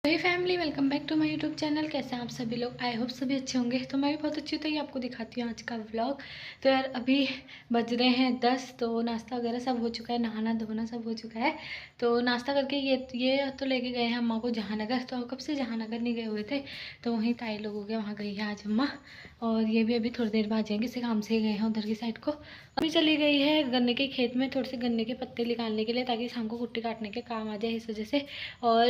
Hey family, welcome back to my YouTube channel. कैसे हैं आप सभी लोग? आई होप सभी अच्छे होंगे। तो मैं भी बहुत अच्छी हूँ। तो ये आपको दिखाती हूँ आज का व्लॉग। तो यार अभी बज रहे हैं 10। तो नाश्ता वगैरह सब हो चुका है, नहाना धोना सब हो चुका है। तो नाश्ता करके ये तो लेके गए हैं अम्मा को जहानगर। तो कब से जहानगर नहीं गए हुए थे, तो वहीं ताई लोगों के वहाँ गई है आज अम्मा। और ये भी अभी थोड़ी देर बाद जाएंगे, किसी काम से गए हैं उधर की साइड को। अभी चली गई है गन्ने के खेत में थोड़े से गन्ने के पत्ते निकालने के लिए, ताकि शाम को कुट्टी काटने के काम आ जाए इस वजह से। और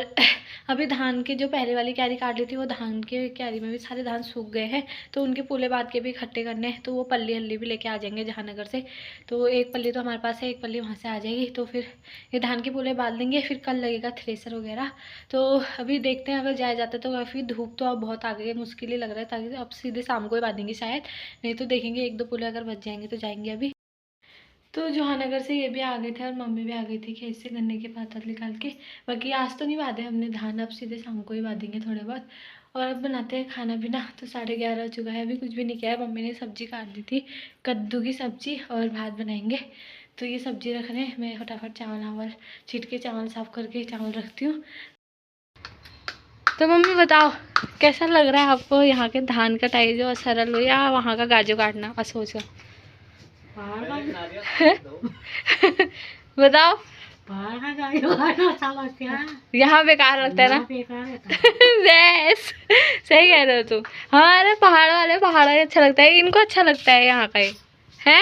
अभी धान की जो पहले वाली क्यारी काट ली थी, वो धान के क्यारी में भी सारे धान सूख गए हैं। तो उनके पूले बाद के भी इकट्ठे करने हैं। तो वो पल्ली हल्ली भी लेके आ जाएंगे जहानगर से। तो एक पल्ली तो हमारे पास है, एक पल्ली वहाँ से आ जाएगी। तो फिर ये धान के पूले बांध देंगे, फिर कल लगेगा थ्रेसर वगैरह। तो अभी देखते हैं, अगर जाया जाता है तो काफ़ी धूप तो अब बहुत आ गई है, मुश्किल ही लग रहा है। ताकि अब सीधे शाम को ही बांधेंगे शायद, नहीं तो देखेंगे एक दो पुले अगर बच जाएंगे तो जाएंगे अभी। तो जहानगर से ये भी आ गए थे और मम्मी भी आ गई थी खेत से गन्ने के पातल निकाल के। बाकी आज तो नहीं बांधे हमने धान, अब सीधे शाम को ही बांधेंगे थोड़े बहुत। और अब बनाते हैं खाना पीना। तो 11:30 हो चुका है, अभी कुछ भी नहीं किया है। मम्मी ने सब्जी काट दी थी, कद्दू की सब्जी, और भात बनाएंगे। तो ये सब्जी रख रहे हैं, मैं फटाफट चावल वावल छीट के चावल साफ़ करके चावल रखती हूँ। तो मम्मी बताओ, कैसा लग रहा है आपको यहाँ के धान कटाई जो सरल हो, या वहाँ का गाजू काटना असोच का? बताओ। यहाँ बेकार लगता है ना? यस, सही कह रहे हो तुम। हाँ, अरे पहाड़ वाले पहाड़ अच्छा लगता है, इनको अच्छा लगता है यहाँ का ही है।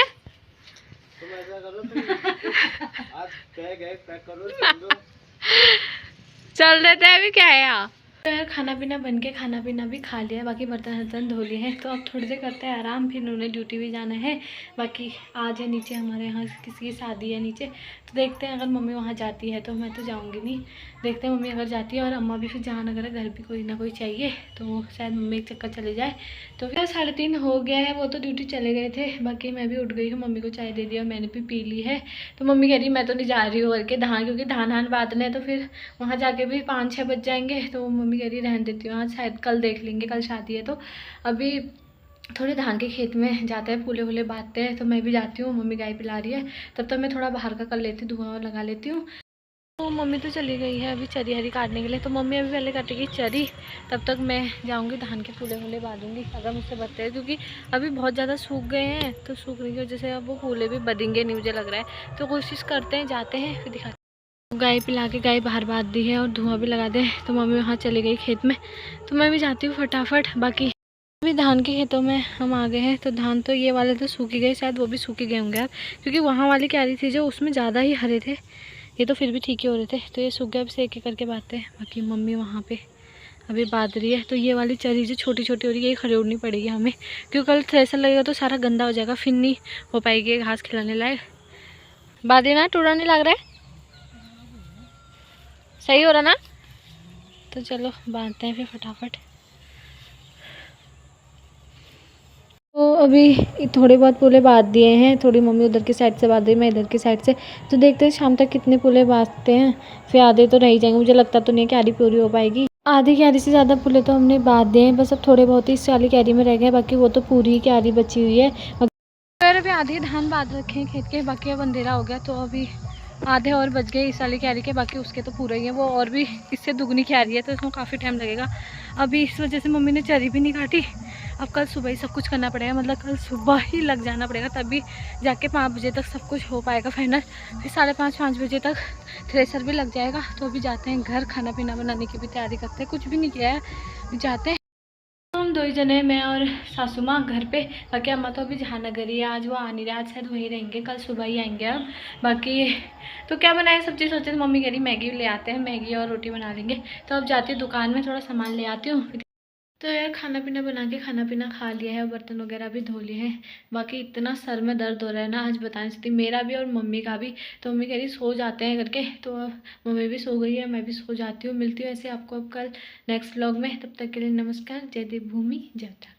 चल देते हैं, अभी क्या है यहाँ। तो यार खाना पीना बन के खाना पीना भी खा लिया है, बाकी बर्तन वर्तन धो लिए हैं। तो अब थोड़ी देर करते हैं आराम, फिर उन्होंने ड्यूटी भी जाना है। बाकी आज है नीचे हमारे यहाँ किसी की शादी है नीचे। तो देखते हैं, अगर मम्मी वहाँ जाती है तो मैं तो जाऊँगी नहीं। देखते हैं मम्मी अगर जाती है, और अम्मा भी फिर जहानगर है, घर भी कोई ना कोई चाहिए, तो शायद मम्मी एक चक्कर चले जाए। तो फिर 3:30 हो गया है, वो तो ड्यूटी चले गए थे। बाकी मैं भी उठ गई हूँ, मम्मी को चाय दे दिया और मैंने भी पी ली है। तो मम्मी कह रही मैं तो नहीं जा रही हूँ करके धान, क्योंकि धान बांधने हैं। तो फिर वहाँ जाके भी 5-6 बज जाएंगे। तो मम्मी कह रही रहने देती हूँ, आज शायद कल देख लेंगे, कल शादी है। तो अभी थोड़े धान के खेत में जाते हैं, फूले वूले बांधते हैं। तो मैं भी जाती हूँ, मम्मी गाय पिला रही है। तब तक मैं थोड़ा बाहर का कर लेती हूँ, धुआं लगा लेती हूँ। तो मम्मी तो चली गई है अभी चरी हरी काटने के लिए। तो मम्मी अभी पहले काटेगी चरी, तब तक मैं जाऊंगी धान के फूले वूले बांधूंगी, अगर मुझसे बचते हैं। क्योंकि अभी बहुत ज़्यादा सूख गए हैं, तो सूखने की वजह से अब वो फूले भी बदेंगे नहीं, मुझे लग रहा है। तो कोशिश करते हैं, जाते हैं, फिर दिखाते हैं। गाय पिला के गाय बाहर बांध दी है और धुआं भी लगा दे। तो मम्मी वहाँ चली गई खेत में, तो मैं भी जाती हूँ फटाफट। बाकी अभी धान के खेतों में हम आ गए हैं। तो धान तो ये वाले तो सूख ही गए, शायद वो भी सूख ही गए होंगे अब, क्योंकि वहाँ वाली क्यारी थी जो, उसमें ज़्यादा ही हरे थे। ये तो फिर भी ठीक ही हो रहे थे। तो ये सूख गए, अब से एक एक करके बातें। बाकी मम्मी वहाँ पे अभी बात रही है। तो ये वाली चरी जो छोटी छोटी हो रही है, ये खरीदनी पड़ेगी हमें, क्योंकि कल थ्रेसर लगेगा तो सारा गंदा हो जाएगा, फिर नहीं हो पाएगी घास खिलाने लायक। बादे ना टूटा नहीं लग रहा है, सही हो रहा ना? तो चलो बांधते हैं फिर फटाफट। तो अभी थोड़े बहुत पुले बांध दिए हैं, थोड़ी मम्मी उधर की साइड से बांध रही, मैं इधर की साइड से। तो देखते हैं शाम तक कितने पुले बांधते हैं, फिर आधे तो रह ही जाएंगे। मुझे लगता तो नहीं है क्यारी पूरी हो पाएगी। आधी क्यारी से ज़्यादा पुले तो हमने बांध दिए हैं, बस अब थोड़े बहुत ही इस वाली क्यारी में रह गए, बाकी वो तो पूरी ही क्यारी बची हुई है। अभी आधे धान बांध रखे हैं खेत के, बाकी अब अंधेरा हो गया। तो अभी आधे और बच गए इस वाली क्यारी के, बाकी उसके तो पूरे ही हैं। वो और भी इससे दुगनी क्यारी है, तो इसमें काफ़ी टाइम लगेगा। अभी इस वजह से मम्मी ने चरी भी नहीं काटी। अब कल सुबह ही सब कुछ करना पड़ेगा, मतलब कल सुबह ही लग जाना पड़ेगा, तभी जाके 5 बजे तक सब कुछ हो पाएगा फाइनल। फिर 4:30-5 बजे तक थ्रेसर भी लग जाएगा। तो अभी जाते हैं घर, खाना पीना बनाने की भी तैयारी करते हैं। कुछ भी नहीं किया है, जाते हैं। हम 2 ही जने, मैं और सासू माँ घर पे। बाकी अम्मा तो अभी जहानगर ही है, आज वो आ नहीं रहा, आज शायद वहीं रहेंगे, कल सुबह ही आएंगे अब। बाकी तो क्या बनाए सब्जी सोचे, तो मम्मी कह रही मैगी ले आते हैं, मैगी और रोटी बना लेंगे। तो अब जाती हूँ दुकान में, थोड़ा सामान ले आती हूँ। तो यार खाना पीना बना के खाना पीना खा लिया है, बर्तन वगैरह भी धो लिए हैं। बाकी इतना सर में दर्द हो रहा है ना, आज बता नहीं सकती, मेरा भी और मम्मी का भी। तो मम्मी कह रही सो जाते हैं करके, तो अब मम्मी भी सो गई है, मैं भी सो जाती हूँ। मिलती हूँ ऐसे आपको अब कल नेक्स्ट व्लॉग में। तब तक के लिए नमस्कार, जय देवभूमि, जय उत्तराखंड।